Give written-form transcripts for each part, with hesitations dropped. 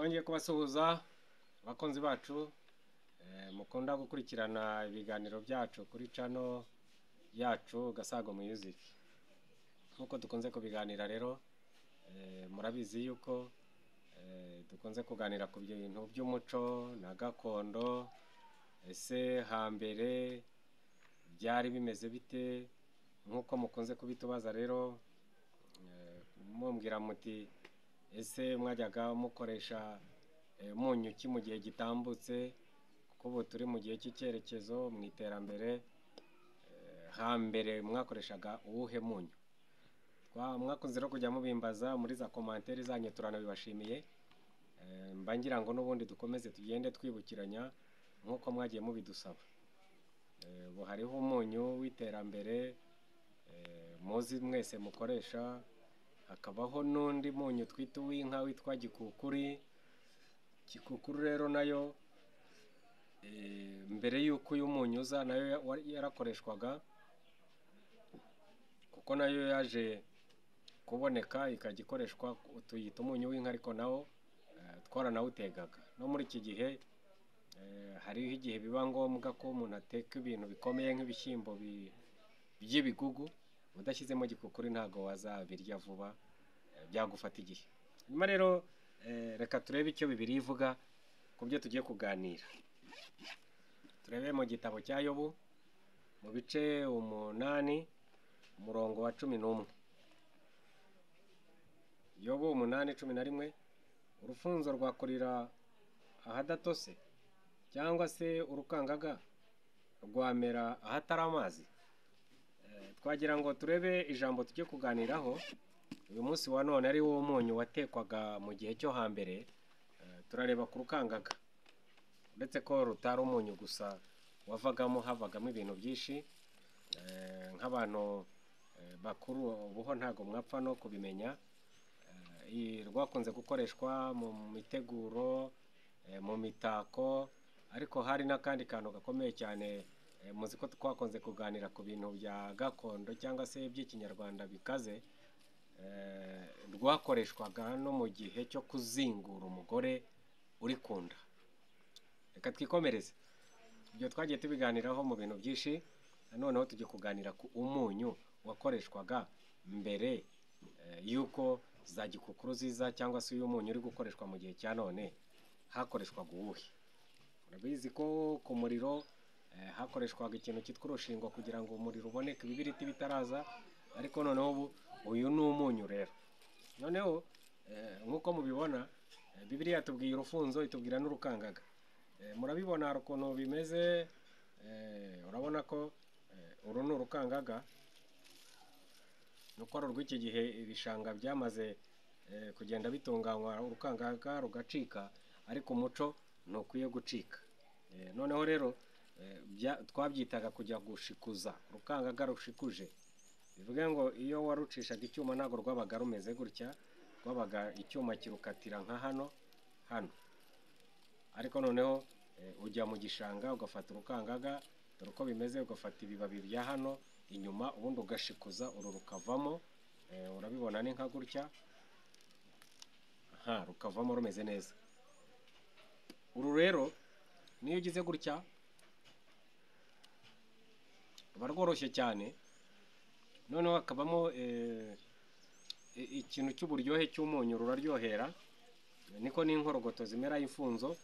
Twongeye kubasuhuza abakunzi bacu mukunda gukurikirana ibiganiro byacu kuri channel yacu Gasago Music. Nkuko dukunze kubiganira rero murabizi yuko dukunze kuganira ku bintu by'umuco na gakondo. Ese hambere byari bimeze bite? Nkuko mukunze kubitubaza rero mumbwira muti ese mwajyaga mukoresha umunyu ki mu gihe gitambutse, kuko ubu turi mu gihe cy'icyerekezo mu iterambere. Hambere mwakoreshaga uwuhe munyu? Mwakunze rero kujya mubimbaza muri za commentaire zanyu, turanabibashimiye. Mba ngira ngo n'ubundi dukomeze tugende twibukiranya nkuko mwagiye mubidusaba. Ubu hariho umunyu w'iterambere muzi mwese mukoresha, hakabaho n'undi munyu twita uw'inka witwa gikukuri. Gikukuru rero nayo mbere y'uko uyu munyu uza nayo yarakoreshwaga, kuko nayo yaje kuboneka ikagikoreshwa. Tuyita umunyu w'inka, ariko nawo twaranawutegaga. No muri iki gihe hariho igihe biba ngombwa ko umuntu ateka ibintu bikomeye nk'ibishyimbo by'ibigugu, udashyizemo gikukuri ntago wazabirya vuba, byagufata igihe. Nyuma rero reka turebe icyo Bibiliya ivuga ku byo tugiye kuganira. Turebe mu gitabo cya Yobu mu bice 8 umurongo wa 11. Yobu 8:11. Urufunzo rwakurira ahadatose, cyangwa se urukangaga rwamera ahatari amazi? Twagira ngo turebe ijambo tujye kuganiraho uyu munsi wa none, ari wo munyu watekwaga mu gihe cyo hambere. Turareba ku rukangaga, ndetse ko rutari umunyu gusa havagamo ibintu byinshi. Nk'abantu bakuru ubuho ntago mwapfa no kubimenya. Rwakunze gukoreshwa mu miteguro, mu mitako, ariko hari n'akandi kantu gakomeye cyane. Muzi ko twakunze kuganira ku bintu bya gakondo cyangwa se by'ikinyarwanda bikaze. Rwakoreshwaga no mu gihe cyo kuzingura umugore uri kunda. Reka twikomereze ibyo twagiye tubiganiraho mu bintu byinshi. Noneho tujye kuganira ku umunyu wakoreshwaga mbere yuko za gikukuru ziza, cyangwa se uyu munyu uri gukoreshwa mu gihe cya none hakoreshwaga uwuhe? Murabizi ko ku muriro hakoreshwaga ikintu cyitwa urushingo kugira ngo umuriro uboneke, ibibiriti bitaraza. Ariko noneho uyu ni umunyu rero. Noneho nkuko mubibona, Bibiliya yatubwiye urufunzo, itubwira n'urukangaga. Murabibona hari ukuntu bimeze. Urabona ko uru ni urukangaga, nuko ari urw'iki gihe ibishanga byamaze kugenda bitunganywa, urukangaga rugacika, ariko umuco ntukwiye gucika. Noneho rero twabyitaga kujya gushikuza. Urukangaga rushikuje bivuga ngo iyo warucishaga icyuma ntago rwabaga rumeze gutya, rwabaga icyuma kirukatira nka hano. Ariko noneho ujya mu gishanga ugafata urukangaga, dore uko bimeze, ugafata ibibabi bya hano inyuma, ubundi ugashikuza uru rukavamo. Urabibona ni nka gutya, rukavamo rumeze neza. Uru rero niyo ugize gutya ruba rworoshye cyane. Noneho hakabamo ikintu cy'uburyohe cy'umunyu, ruraryohera. Niko n'inkorogoto zimera imfunzo,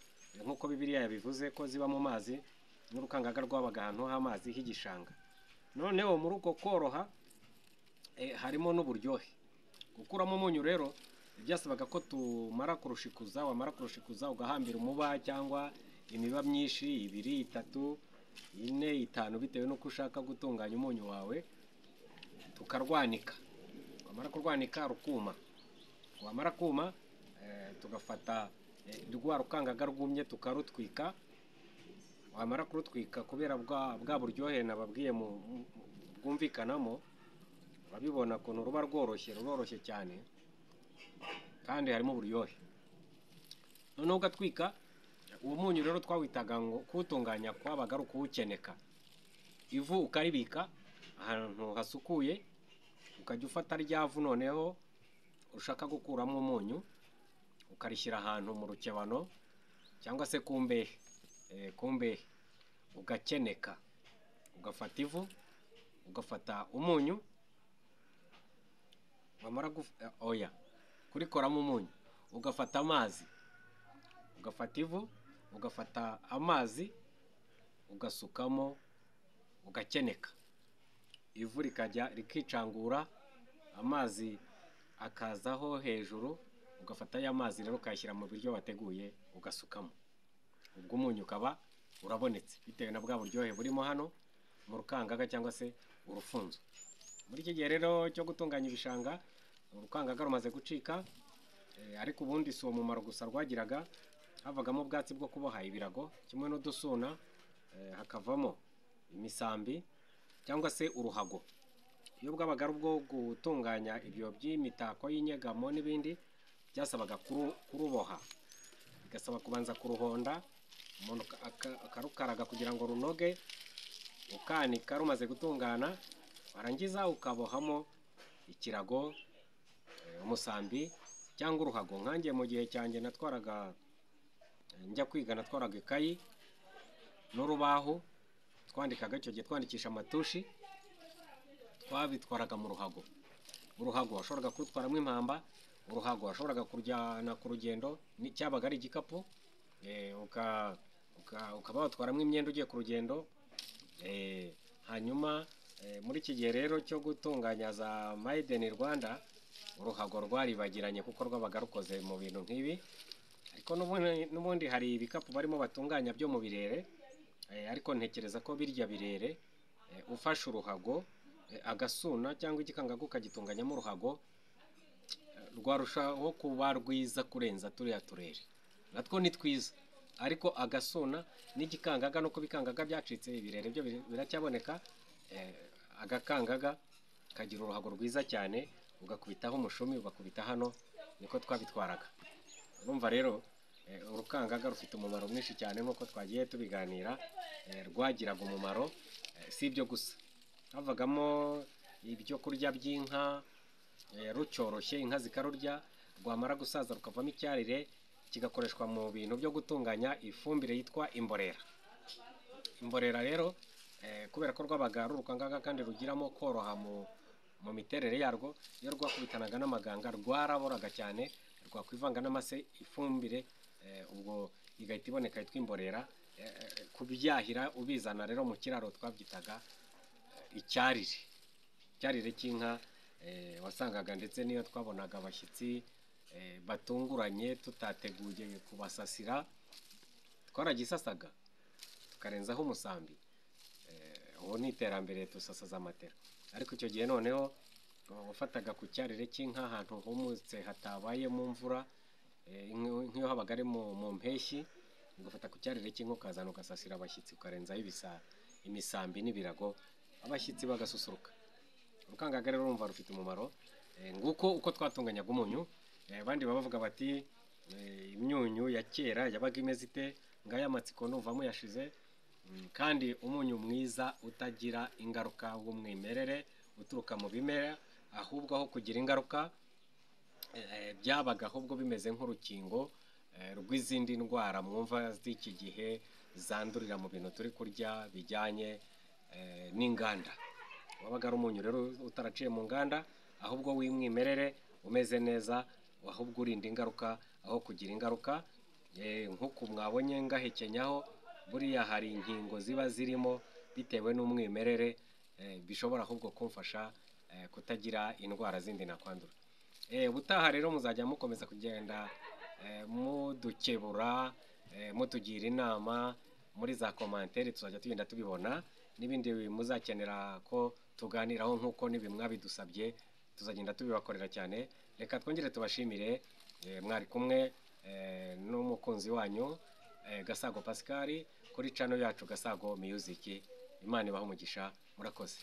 nkuko Bibiliya yabivuze ko ziba mu mazi, n'urukangaga rwabaga ahantu h'amazi h'igishanga. Noneho muri uko koroha harimo n'uburyohe. Gukuramo umunyu rero byasabaga ko tumara kurushikuza. Wamara kurushikuza ugahambira umuba cyangwa imiba myinshi, 2, 3, 4, 5, bitewe n'uko ushaka gutunganya umunyu wawe. Tukarwanika, wamara kurwanika rukuma. Wamara kuma tugafata rwa rukangaga rwumye tukarutwika. Wamara kurutwika, kubera bwa buryohe nababwiye bwumvikanamo, urabibona ukuntu ruba ruroroshye cyane, kandi harimo uburyohe. Noneho ugatwika uwo munyu rero. Twawitaga ngo kuwutunganya kwabaga ari ukuwukeneka. Ivu ukaribika ahantu hasukuye, ukajya ufata rya vu noneho ushaka gukuramo umunyu, ukarishyira ahantu mu rukebano cyangwa se ku mbehe ugakeneka, ugafata ivu, ugafata umunyu, wamara kurikoramo umunyu, ugafata amazi, ugafata ivu, ugafata amazi, ugasukamo, ugakeneka, ivu rikajya rikicangura, amazi akazaho hejuru, ugafata ya mazi rero ukayashyira mu biryo wateguye ugasukamo. Ubwo umunyu ukaba urabonetse bitewe na bwa buryohe burimo hano mu rukangaga cyangwa se urufunzo. Muri iki gihe rero cyo gutunganya ibishanga, urukangaga rumaze gucika, ariko ubundi si uwo mumaro gusa rwagiraga, havagamo ubwatsi bwo kuboha ibirago kimwe n'udusuna, hakavamo imisambi cyangwa se uruhago. Iyo bwabaga ari ubwo gutunganya ibyo by'imitako y'inyegamo n'ibindi, byasabaga kuruboha, bigasaba kubanza kuruhonda, umuntu akarukaraga kugira ngo runoge, ukanika rumaze gutungana, warangiza ukabohamo ikirago, umusambi cyangwa uruhago. Nkanjye mu gihe cyanjye njya kwiga natwaraga ikayi n'urubaho, twandikaga, icyo gihe twandikisha amatushi, twabitwaraga mu ruhago. Uruhago washoboraga kurutwaramo impamba, uruhago washoboraga kujyana ku rugendo, cyabaga ari igikapu, ukaba watwaramo imyenda ugiye ku rugendo. Hanyuma muri iki gihe rero cyo gutunganya za Made in Rwanda, uruhago rwaribagiranye kuko rwabaga rukoze mu bintu nk'ibi, ariko n'ubundi hari ibikapu barimo batunganya byo mu birere, ariko ntekereza ko birya birere ufashe uruhago, agasuna cyangwa igikangaga ukagitunganyamo uruhago, rwarushaho kuba rwiza kurenza turiya turere. Natwo ni twiza, ariko agasuna n'igikangaga, nuko bikangaga byacitse, ibirere byo biracyaboneka, agakangaga kagira uruhago rwiza cyane, ugakubitaho umushumi, ugakubita hano, niko twabitwaraga. Urumva rero urukangaga rufite umumaro mwinshi cyane nk'uko twagiye tubiganira. Rwagiraga umumaro, si ibyo gusa, havagamo ibyo kurya by'inka, rucyoroshye inka zikarurya, rwamara gusaza rukavamo icyarire, kigakoreshwa mu bintu byo gutunganya ifumbire yitwa imborera. Imborera rero kubera ko rwabaga ari urukangaga kandi rugiramo koroha mu miterere yarwo, iyo rwakubitanaga n'amaganga rwaraboraga cyane, rwakwivanga n'amase, ifumbire ubwo igahita iboneka yitwa imborera. Kubyahira ubizana rero mu kiraro twabyitaga icyarire cy'inka. Wasangaga ndetse n'iyo twabonaga abashyitsi batunguranye tutateguye kubasasira, twaragisasaga tukarenzaho umusambi. Ubu ni iterambere, dusasaza amatera. Ariko icyo gihe noneho wafataga ku cyarire cy'inka ahantu humutse hatabayemo imvura, nk'iyo habaga ari mu mpeshyi, ugafata ku cyarire cy'inka ukazana ugasasira abashyitsi, ukarenzaho imisambi n'ibirago, abashyitsi bagasusuruka. Urukangaga rero urumva rufite umumaro. Nguko uko twatunganyaga umunyu. Abandi bavuga bati imyunyu ya kera yabaga imeze ite, ngaya amatsiko numva muyashize. Kandi umunyu mwiza utagira ingaruka w'umwimerere uturuka mu bimera, ahubwo aho kugira ingaruka byabaga ahubwo bimeze nk'urukingo rw'izindi ndwara mwumva z'iki gihe zandurira mu bintu turi kurya bijyanye n'inganda. Wabaga ari umunyu rero utaraciye mu nganda, ahubwo w'umwimerere umeze neza, ahubwo urinda ingaruka aho kugira ingaruka. Nk'uko mwabonye ngahekenyaho, buriya hari inkingo ziba zirimo bitewe n'umwimerere, bishobora ahubwo kumfasha kutagira indwara zindi nakwandura. Ubutaha rero muzajya mukomeza kugenda mudukebura, mutugira inama muri za komantere, tuzajya tugenda tubibona, n'ibindi muzakenera ko tuganiraho nk'uko nibi mwabidusabye tuzagenda tubibakorera cyane. Reka twongere tubashimire, mwari kumwe n'umukunzi wanyu Gasago Pascal kuri channel yacu Gasago Music. Imana ibahe umugisha, murakoze.